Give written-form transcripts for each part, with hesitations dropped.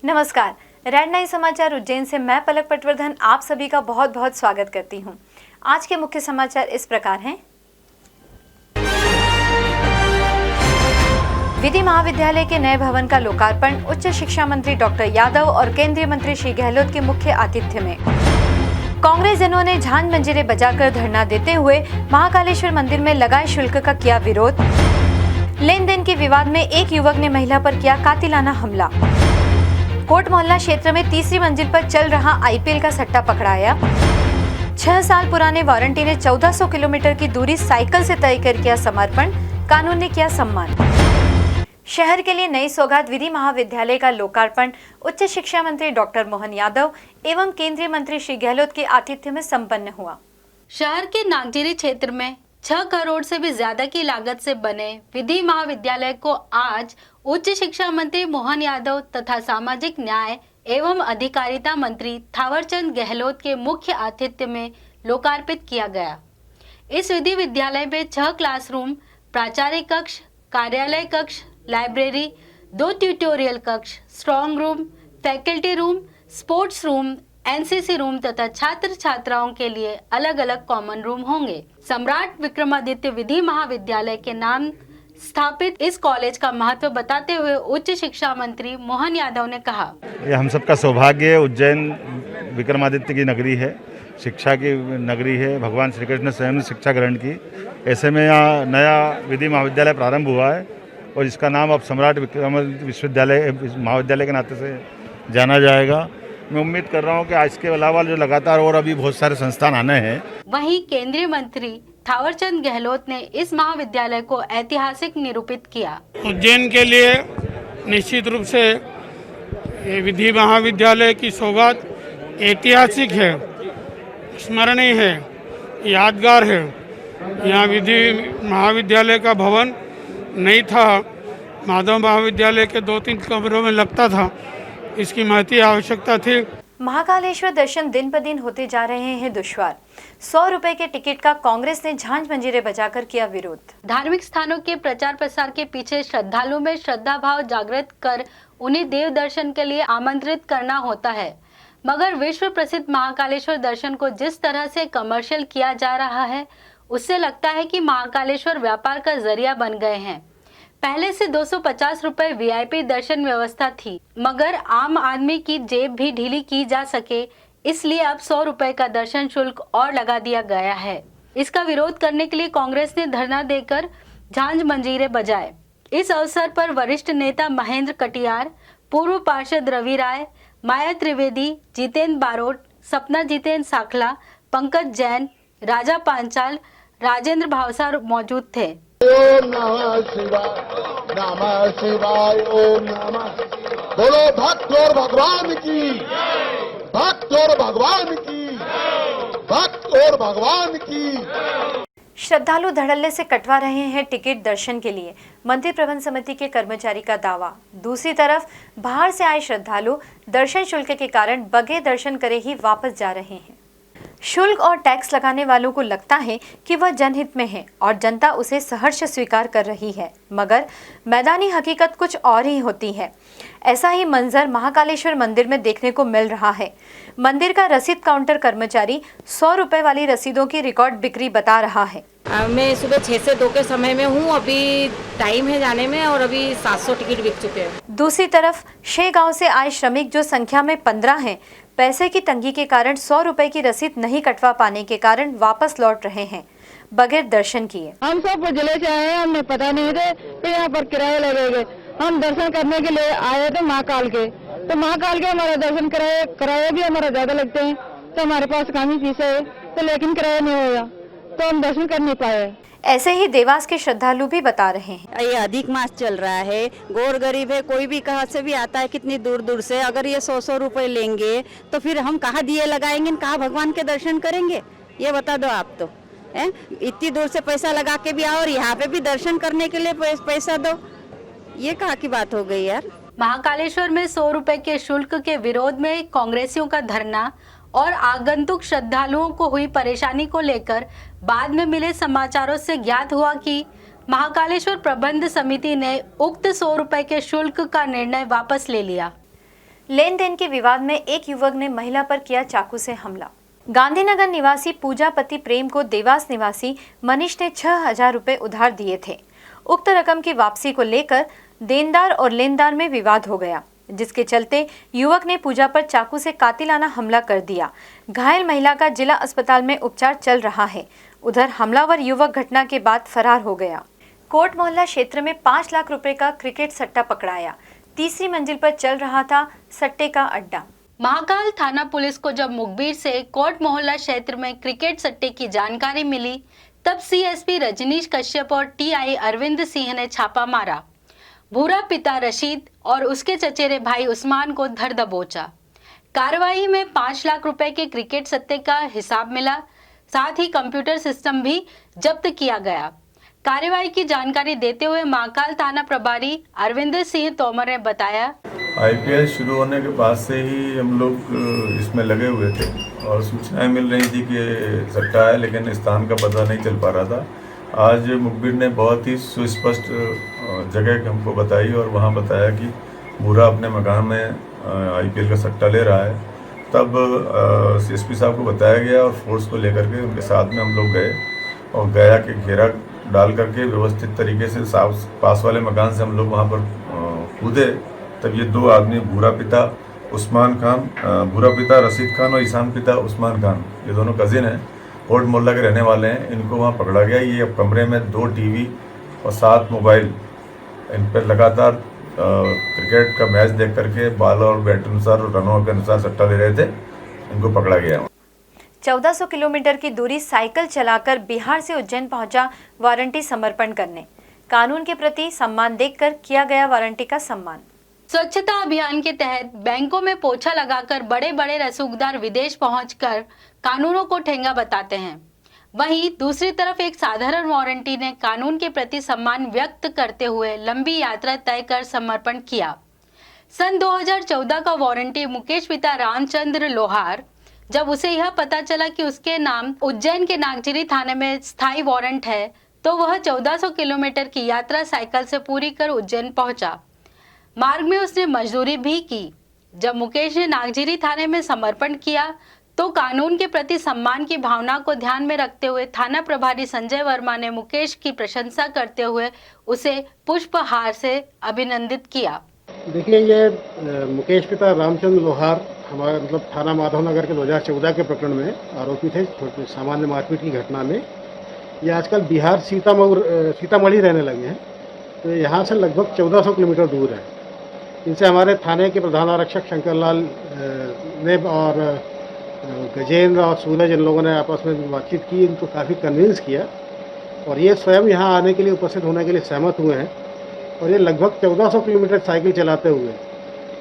नमस्कार, रेड 9 समाचार उज्जैन से मैं पलक पटवर्धन आप सभी का बहुत बहुत स्वागत करती हूं। आज के मुख्य समाचार इस प्रकार हैं। विधि महाविद्यालय के नए भवन का लोकार्पण उच्च शिक्षा मंत्री डॉक्टर यादव और केंद्रीय मंत्री श्री गहलोत के मुख्य आतिथ्य में। कांग्रेस जनों ने झांझ मंजीरे बजाकर धरना देते हुए महाकालेश्वर मंदिर में लगाए शुल्क का किया विरोध। लेन देन के विवाद में एक युवक ने महिला पर किया कातिलाना हमला। कोट मोहल्ला क्षेत्र में तीसरी मंजिल पर चल रहा आईपीएल का सट्टा पकड़ाया। 6 साल पुराने वारंटी ने 1400 किलोमीटर की दूरी साइकिल से तय कर किया समर्पण, कानून ने किया सम्मान। शहर के लिए नई सौगात विधि महाविद्यालय का लोकार्पण उच्च शिक्षा मंत्री डॉक्टर मोहन यादव एवं केंद्रीय मंत्री श्री गहलोत के आतिथ्य में संपन्न हुआ। शहर के नागजिरी क्षेत्र में 6 करोड़ से भी ज्यादा की लागत से बने विधि महाविद्यालय को आज उच्च शिक्षा मंत्री मोहन यादव तथा सामाजिक न्याय एवं अधिकारिता मंत्री थावरचंद गहलोत के मुख्य आतिथ्य में लोकार्पित किया गया। इस विधि विद्यालय में 6 क्लासरूम, प्राचार्य कक्ष, कार्यालय कक्ष, लाइब्रेरी, 2 ट्यूटोरियल कक्ष, strong room, faculty room, sports room, NCC room तथा छात्र छात्राओं के लिए अलग अलग कॉमन रूम होंगे। सम्राट विक्रमादित्य विधि महाविद्यालय के नाम स्थापित इस कॉलेज का महत्व बताते हुए उच्च शिक्षा मंत्री मोहन यादव ने कहा, ये हम सबका सौभाग्य है। उज्जैन विक्रमादित्य की नगरी है, शिक्षा की नगरी है। भगवान श्री कृष्ण ने स्वयं शिक्षा ग्रहण की। ऐसे में यहाँ नया विधि महाविद्यालय प्रारंभ हुआ है और इसका नाम अब सम्राट विक्रमादित्य विश्वविद्यालय महाविद्यालय के नाते से जाना जाएगा। मैं उम्मीद कर रहा हूँ कि आज के अलावा जो लगातार और अभी बहुत सारे संस्थान आने हैं। वहीं केंद्रीय मंत्री थावरचंद गहलोत ने इस महाविद्यालय को ऐतिहासिक निरूपित किया। उज्जैन के लिए निश्चित रूप से ये विधि महाविद्यालय की सौगात ऐतिहासिक है, स्मरणीय है, यादगार है। यहाँ विधि महाविद्यालय का भवन नहीं था, माधव महाविद्यालय के 2-3 कमरों में लगता था। इसकी महती आवश्यकता थी। महाकालेश्वर दर्शन दिन ब दिन होते जा रहे हैं दुश्वार। 100 रुपए के टिकट का कांग्रेस ने झांझ मंजीरे बजाकर किया विरोध। धार्मिक स्थानों के प्रचार प्रसार के पीछे श्रद्धालुओं में श्रद्धा भाव जागृत कर उन्हें देव दर्शन के लिए आमंत्रित करना होता है, मगर विश्व प्रसिद्ध महाकालेश्वर दर्शन को जिस तरह से कमर्शियल किया जा रहा है, उससे लगता है कि महाकालेश्वर व्यापार का जरिया बन गए हैं। पहले से 250 रुपए वीआईपी दर्शन व्यवस्था थी, मगर आम आदमी की जेब भी ढीली की जा सके, इसलिए अब 100 रुपए का दर्शन शुल्क और लगा दिया गया है। इसका विरोध करने के लिए कांग्रेस ने धरना देकर झांझ मंजीरे बजाए। इस अवसर पर वरिष्ठ नेता महेंद्र कटियार, पूर्व पार्षद रवि राय, माया त्रिवेदी, जितेंद्र बारोट, सपना जितेंद्र साखला, पंकज जैन, राजा पांचाल, राजेंद्र भावसार मौजूद थे। ओम नमः शिवाय, नमः शिवाय, ओम नमः। बोलो भक्त और भगवान की, भक्त और भगवान की, भक्त और भगवान की। श्रद्धालु धड़ल्ले से कटवा रहे हैं टिकट दर्शन के लिए, मंदिर प्रबंध समिति के कर्मचारी का दावा। दूसरी तरफ बाहर से आए श्रद्धालु दर्शन शुल्क के कारण बगैर दर्शन करे ही वापस जा रहे हैं। शुल्क और टैक्स लगाने वालों को लगता है कि वह जनहित में है और जनता उसे सहर्ष स्वीकार कर रही है, मगर मैदानी हकीकत कुछ और ही होती है। ऐसा ही मंजर महाकालेश्वर मंदिर में देखने को मिल रहा है। मंदिर का रसीद काउंटर कर्मचारी 100 रुपए वाली रसीदों की रिकॉर्ड बिक्री बता रहा है। मैं सुबह 6 से 2 के समय में हूँ, अभी टाइम है जाने में और अभी 700 टिकट बिक चुके हैं। दूसरी तरफ शे गांव से आए श्रमिक जो संख्या में 15 हैं, पैसे की तंगी के कारण 100 रुपए की रसीद नहीं कटवा पाने के कारण वापस लौट रहे हैं बगैर दर्शन किए। हम सब जिले से आए हैं, हमें पता नहीं थे कि यहाँ पर किराए लगेंगे। हम दर्शन करने के लिए आए थे महाकाल के, तो महाकाल के हमारा दर्शन किराए भी हमारा ज्यादा लगते हैं, तो हमारे पास काफी फीस है, तो लेकिन किराया नहीं होगा तो हम दर्शन कर नहीं पाए। ऐसे ही देवास के श्रद्धालु भी बता रहे हैं। ये अधिक मास चल रहा है, गौर गरीब है, कोई भी कहाँ से भी आता है, कितनी दूर दूर से। अगर ये 100-100 रुपए लेंगे तो फिर हम कहाँ दिए लगाएंगे, कहाँ भगवान के दर्शन करेंगे, ये बता दो आप तो। इतनी दूर से पैसा लगा के भी आओ और यहाँ पे भी दर्शन करने के लिए पैसा दो, ये कहाँ की बात हो गई यार। महाकालेश्वर में 100 रुपए के शुल्क के विरोध में कांग्रेसियों का धरना और आगंतुक श्रद्धालुओं को हुई परेशानी को लेकर बाद में मिले समाचारों से ज्ञात हुआ कि महाकालेश्वर प्रबंध समिति ने उक्त 100 रुपए के शुल्क का निर्णय वापस ले लिया। लेन देन के विवाद में एक युवक ने महिला पर किया चाकू से हमला। गांधीनगर निवासी पूजा पति प्रेम को देवास निवासी मनीष ने 6,000 रुपए उधार दिए थे। उक्त रकम की वापसी को लेकर देनदार और लेनदार में विवाद हो गया, जिसके चलते युवक ने पूजा पर चाकू से कातिलाना हमला कर दिया। घायल महिला का जिला अस्पताल में उपचार चल रहा है। उधर हमलावर युवक घटना के बाद फरार हो गया। कोट मोहल्ला क्षेत्र में 5 लाख रुपए का क्रिकेट सट्टा पकड़ाया। तीसरी मंजिल पर चल रहा था सट्टे का अड्डा। महाकाल थाना पुलिस को जब मुखबिर से कोट मोहल्ला क्षेत्र में क्रिकेट सट्टे की जानकारी मिली, तब सीएसपी रजनीश कश्यप और टीआई अरविंद सिंह ने छापा मारा। भूरा पिता रशीद और उसके चचेरे भाई उस्मान को धर दबोचा। कार्रवाई में 5 लाख रुपए के क्रिकेट सट्टे का हिसाब मिला, साथ ही कंप्यूटर सिस्टम भी जब्त किया गया। कार्रवाई की जानकारी देते हुए महाकाल थाना प्रभारी अरविंद सिंह तोमर ने बताया, आईपीएल शुरू होने के बाद से ही हम लोग इसमें लगे हुए थे और सूचनाएं मिल रही थी कि सट्टा है, लेकिन स्थान का पता नहीं चल पा रहा था। आज मुखबिर ने बहुत ही सुस्पष्ट जगह हमको बताई और वहाँ बताया कि भूरा अपने मकान में आईपीएल का सट्टा ले रहा है। तब सीएसपी साहब को बताया गया और फोर्स को लेकर के उनके साथ में हम लोग गए और गया के घेरा डाल करके व्यवस्थित तरीके से पास वाले मकान से हम लोग वहाँ पर कूदे। तब ये 2 आदमी भूरा पिता रशीद खान और ईशान पिता उस्मान खान, ये दोनों कजिन हैं, कोट मोहल्ला के रहने वाले हैं। इनको वहाँ पकड़ा गया। ये अब कमरे में 2 टीवी और 7 मोबाइल, इन पर लगातार क्रिकेट का मैच देख करके बाल और बैट अनुसार और रनों के अनुसार सट्टा ले रहे थे। इनको पकड़ा गया। 1400 किलोमीटर की दूरी साइकिल चलाकर बिहार से उज्जैन पहुंचा वारंटी समर्पण करने। कानून के प्रति सम्मान देखकर किया गया वारंटी का सम्मान। स्वच्छता अभियान के तहत बैंकों में पोछा लगाकर बड़े बड़े रसूखदार विदेश पहुंचकर कानूनों को ठेंगा बताते हैं। वहीं दूसरी तरफ एक साधारण वारंटी ने कानून के प्रति सम्मान व्यक्त करते हुए लंबी यात्रा तय कर समर्पण किया। सन 2014 का वारंटी मुकेश पिता रामचंद्र लोहार, जब उसे यह पता चला कि उसके नाम उज्जैन के नागजिरी थाने में स्थायी वारंट है, तो वह 1400 किलोमीटर की यात्रा साइकिल से पूरी कर उज्जैन पहुंचा। मार्ग में उसने मजदूरी भी की। जब मुकेश ने नागजिरी थाने में समर्पण किया तो कानून के प्रति सम्मान की भावना को ध्यान में रखते हुए थाना प्रभारी संजय वर्मा ने मुकेश की प्रशंसा करते हुए उसे पुष्पहार से अभिनंदित किया। देखिए, ये मुकेश पिता रामचंद्र लोहार हमारे थाना माधवनगर के 2014 के प्रकरण में आरोपी थे, छोटे सामान्य मारपीट की घटना में। ये आजकल बिहार सीतामढ़ी रहने लगे हैं, तो यहाँ से लगभग 1400 किलोमीटर दूर है। इनसे हमारे थाने के प्रधान आरक्षक शंकरलाल ने और गजेंद्र और सूरज, इन लोगों ने आपस में बातचीत की, इनको काफ़ी कन्विंस किया और ये स्वयं यहाँ आने के लिए, उपस्थित होने के लिए सहमत हुए हैं। और ये लगभग 1400 किलोमीटर साइकिल चलाते हुए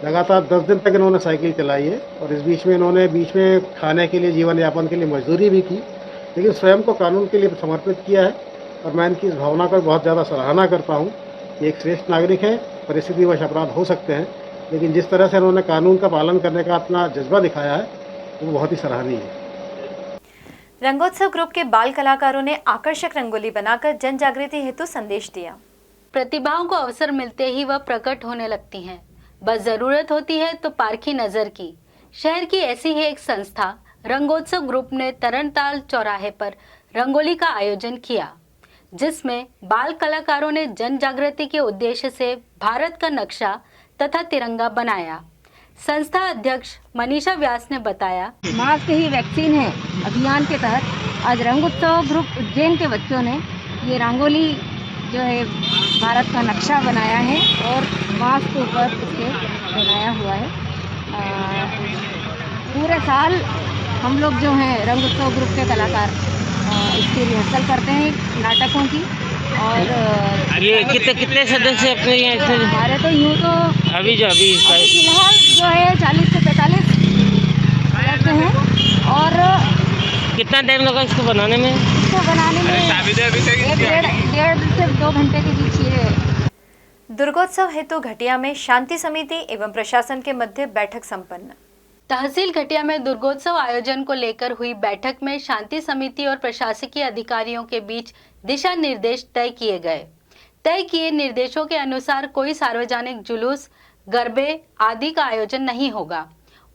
लगातार 10 दिन तक इन्होंने साइकिल चलाई है। और इस बीच में इन्होंने खाने के लिए, जीवन यापन के लिए मजदूरी भी की, लेकिन स्वयं को कानून के लिए समर्पित किया है। और मैं इनकी इस भावना का बहुत ज़्यादा सराहना करता हूँ। ये एक श्रेष्ठ नागरिक है, परिस्थितिवश अपराध हो सकते हैं, लेकिन जिस तरह से इन्होंने कानून का पालन करने का अपना जज्बा दिखाया है, वो बहुत ही सराहनीय है। रंगोत्सव ग्रुप के बाल कलाकारों ने आकर्षक रंगोली बनाकर जन जागृति हेतु संदेश दिया। प्रतिभाओं को अवसर मिलते ही वह प्रकट होने लगती हैं। बस जरूरत होती है तो पारखी नजर की। शहर की ऐसी ही एक संस्था रंगोत्सव ग्रुप ने तरनताल चौराहे पर रंगोली का आयोजन किया, जिसमें बाल कलाकारों ने जन जागृति के उद्देश्य से भारत का नक्शा तथा तिरंगा बनाया। संस्था अध्यक्ष मनीषा व्यास ने बताया, मास्क ही वैक्सीन है अभियान के तहत आज रंगोत्सव ग्रुप उज्जैन के बच्चों ने ये रंगोली जो है भारत का नक्शा बनाया है और मास्क के ऊपर इसके बनाया हुआ है। पूरे साल हम लोग जो हैं रंगोत्सव ग्रुप के कलाकार इसकी रिहर्सल करते हैं नाटकों की। और ये कितने सदस्य अपने यहाँ? हमारे तो यूँ तो अभी फिलहाल जो है 40 से 45 सदस्य हैं। और कितना टाइम लगा इसको बनाने में? इसको बनाने में 1.5 से 2 घंटे के बीच ये। दुर्गोत्सव हेतु घटिया में शांति समिति एवं प्रशासन के मध्य बैठक संपन्न। तहसील घटिया में दुर्गोत्सव आयोजन को लेकर हुई बैठक में शांति समिति और प्रशासकीय अधिकारियों के बीच दिशा निर्देश तय किए गए। तय किए निर्देशों के अनुसार कोई सार्वजनिक जुलूस, गरबे आदि का आयोजन नहीं होगा।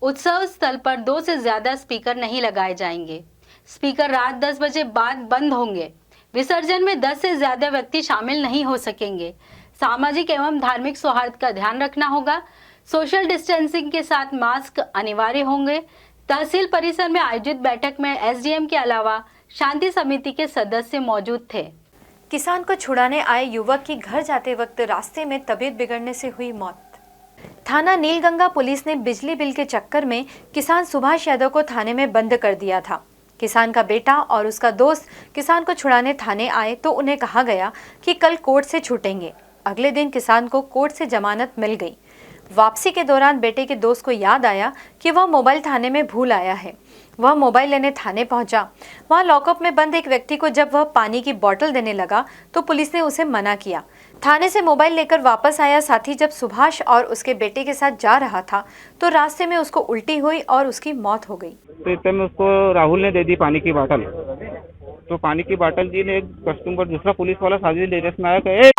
उत्सव स्थल पर 2 से ज्यादा स्पीकर नहीं लगाए जाएंगे। स्पीकर रात 10 बजे बाद बंद होंगे। विसर्जन में 10 से ज्यादा व्यक्ति शामिल नहीं हो सकेंगे। सामाजिक एवं धार्मिक सौहार्द का ध्यान रखना होगा। सोशल डिस्टेंसिंग के साथ मास्क अनिवार्य होंगे। तहसील परिसर में आयोजित बैठक में एसडीएम के अलावा शांति समिति के सदस्य मौजूद थे। किसान को छुड़ाने आए युवक की घर जाते वक्त रास्ते में तबीयत बिगड़ने से हुई मौत। थाना नीलगंगा पुलिस ने बिजली बिल के चक्कर में किसान सुभाष यादव को थाने में बंद कर दिया था। किसान का बेटा और उसका दोस्त किसान को छुड़ाने थाने आए तो उन्हें कहा गया कि कल कोर्ट से छूटेंगे। अगले दिन किसान को कोर्ट से जमानत मिल गई। वापसी के दौरान बेटे के दोस्त को याद आया कि वह मोबाइल थाने में भूल आया है। वह मोबाइल लेने थाने पहुंचा। वहां लॉकअप में बंद एक व्यक्ति को जब वह पानी की बोतल देने लगा तो पुलिस ने उसे मना किया। थाने से मोबाइल लेकर वापस आया साथी जब सुभाष और उसके बेटे के साथ जा रहा था तो रास्ते में उसको उल्टी हुई और उसकी मौत हो गई। तो इतने में उसको राहुल ने दे दी पानी की बोतल। तो पानी की बोतल जी ने एक कस्टमर दूसरा पुलिस वाला साजिश लेडर्स में आया कि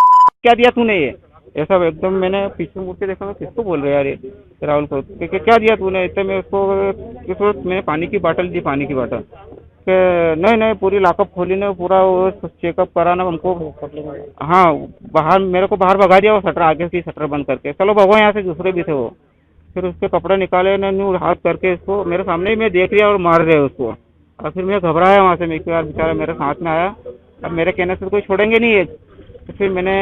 क्या दिया तूने ये, ऐसा एकदम मैंने पीछे मुड़ के देखा, मैं किसको बोल रहा है यार राहुल को, क्या दिया तूने। इतने में उसको मैंने पानी की बोतल दी, पानी की बोतल नहीं पूरी लॉकअप खोली ने, पूरा वो चेकअप कराना हमको। हाँ बाहर मेरे को बाहर भगा दिया, वो शटर आगे की शटर बंद करके, चलो भगो यहाँ से, दूसरे भी थे वो। फिर उसके कपड़े निकाले ने हाथ करके इसको मेरे सामने ही मैं देख लिया और मार रहे उसको। और फिर मैं घबराया वहाँ से, मैं यार बेचारा मेरे साथ में आया, अब मेरे कहने से कोई छोड़ेंगे नहीं है। तो फिर मैंने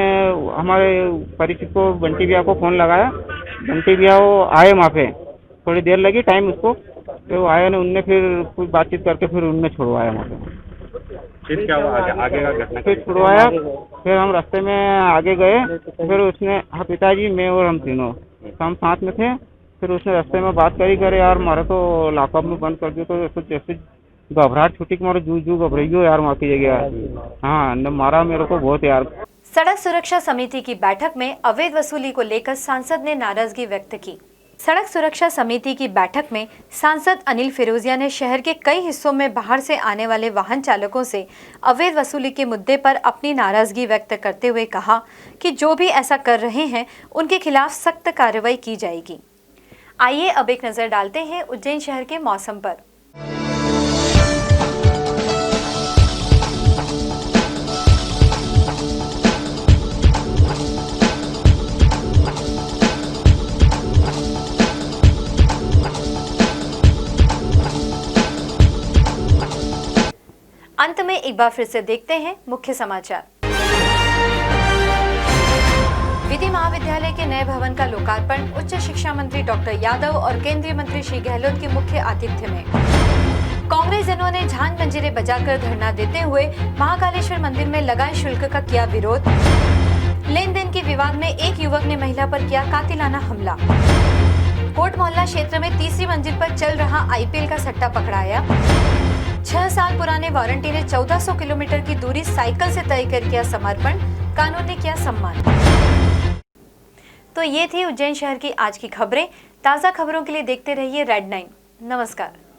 हमारे परिचित को बंटी भैया को फ़ोन लगाया। बंटी भैया वो आए वहाँ पे, थोड़ी देर लगी टाइम उसको, तो आए ने उनने फिर कुछ बातचीत करके फिर उनने छुड़वाया वहाँ पे। फिर क्या हुआ आगे का घटना? फिर छुड़वाया, फिर हम रास्ते में आगे गए। फिर उसने, हाँ पिताजी मैं और हम तीनों हम साथ में थे। फिर उसने रास्ते में बात करी करे यार मारे तो लॉकअप में बंद कर दिया, तो ऐसे जैसे घबराहट छुट्टी कि मारो जू घबराइयो यार वहाँ की जगह। हाँ ने मारा मेरे को बहुत यार। सड़क सुरक्षा समिति की बैठक में अवैध वसूली को लेकर सांसद ने नाराजगी व्यक्त की। सड़क सुरक्षा समिति की बैठक में सांसद अनिल फिरोजिया ने शहर के कई हिस्सों में बाहर से आने वाले वाहन चालकों से अवैध वसूली के मुद्दे पर अपनी नाराजगी व्यक्त करते हुए कहा कि जो भी ऐसा कर रहे हैं उनके खिलाफ सख्त कार्रवाई की जाएगी। आइए अब एक नजर डालते हैं उज्जैन शहर के मौसम पर। अंत में एक बार फिर से देखते हैं मुख्य समाचार। विधि महाविद्यालय के नए भवन का लोकार्पण उच्च शिक्षा मंत्री डॉक्टर यादव और केंद्रीय मंत्री श्री गहलोत के मुख्य आतिथ्य में। कांग्रेस जनों ने झांझ मंजीरे बजाकर धरना देते हुए महाकालेश्वर मंदिर में लगाए शुल्क का किया विरोध। लेन देन के विवाद में एक युवक ने महिला पर किया कातिलाना हमला। कोट मोहल्ला क्षेत्र में तीसरी मंजिल पर चल रहा आईपीएल का सट्टा पकड़ाया। 6 साल पुराने वारंटी ने 1400 किलोमीटर की दूरी साइकिल से तय कर किया समर्पण, कानून ने किया सम्मान। तो ये थी उज्जैन शहर की आज की खबरें। ताज़ा खबरों के लिए देखते रहिए रेड 9। नमस्कार।